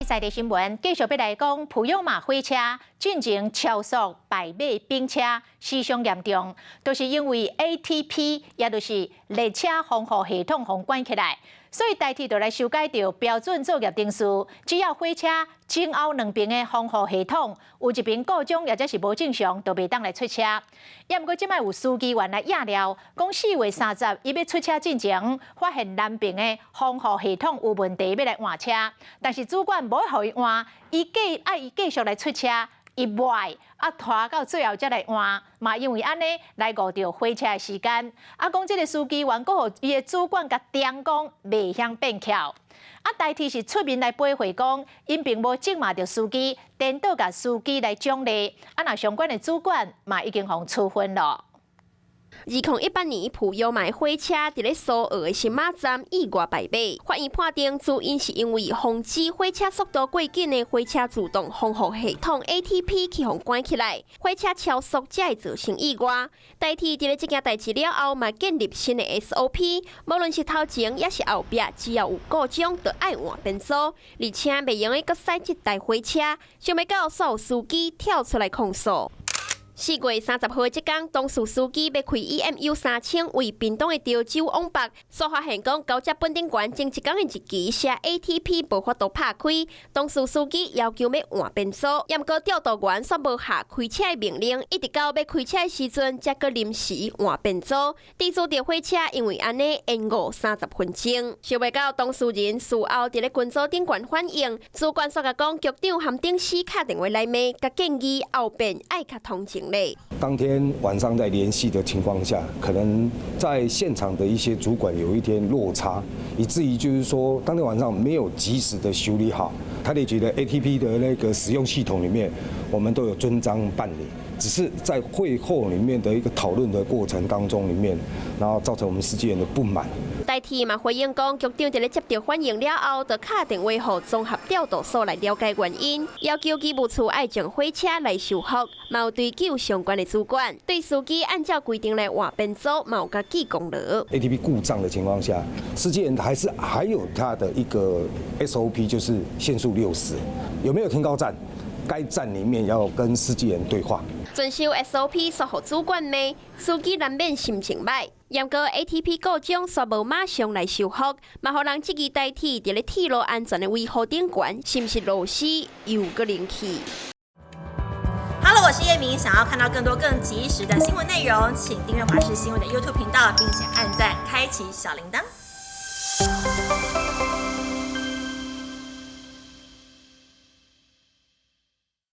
在地新闻继续要来讲，普悠玛火车进前超速败马冰车，死伤严重，都是因为 ATP， 也就是列车防护系统互关起来，所以代替就来修改掉标准作业定数，只要火车前后两边的防护系统有一边故障，或者是无正常，就袂当来出车。也毋过即摆有司机员来压料，讲4月30伊要出车进前，发现南边的防护系统有问题，要来换车，但是主管无互伊换，伊继续来出车。伊卖拖到最后才来换，嘛因为安尼来误着火车的时间。讲这个司机员，佫互伊的主管甲点讲，袂晓变巧。代替是出面来赔回讲，因并无责骂着司机，颠倒甲司机来奖励。若相关的主管嘛已经互处分了。2018年，普悠玛火车伫咧苏澳的新马站意外败马，法院判定主因是因为防止火车速度过紧的火车自动防护系统 ATP 去互关起来，火车超速才会造成意外。代替伫咧这件代志了后，嘛建立新的 SOP， 无论是头前也是后壁，只要有故障，就爱换变速，而且袂用的搁驶这台火车，想要到所有司机跳出来控诉。4月30号这天，当事司机要开 EMU 3000为屏东的潮州往北，所发现讲高捷本顶县前一天的一期写 ATP 无法度拍开，当事司机要求要换变速，也毋过调度员却无下开车的命令，一直到要开车的时阵才搁临时换变速，导致着火车因为安尼延误30分钟。想袂到当事人事后伫咧群组顶悬反映，主管煞甲讲局长含顶司敲电话来骂，甲建议后边爱较同情。当天晚上在联系的情况下，可能在现场的一些主管有一点落差，以至于就是说当天晚上没有及时的修理好。台铁局的 ATP 的那个使用系统里面，我们都有遵章办理，只是在会后里面的一个讨论的过程当中里面，然后造成我们司机员的不满。代替嘛回应讲，局长在咧接到反映了后，就敲电话予综合调度所来了解原因，要求机务处爱将火车来修复，嘛有追究相关的主管，对司机按照规定来换变速，嘛有甲记功劳。ATP 故障的情况下，司机员还有他的一个 SOP， 就是限速60，有没有停靠站？该站里面要跟司机员对话。遵守 SOP， 说互主管骂，司机难免心情歹。严格 ATP 故障，却无马上来修复，嘛互人质疑代替伫咧铁路安全的维护顶悬，是不是螺丝又搁灵气？Hello， 我是叶明。想要看到更多更及时的新闻内容，请订阅华视新闻的 YouTube 频道，并且按赞、开启小铃铛。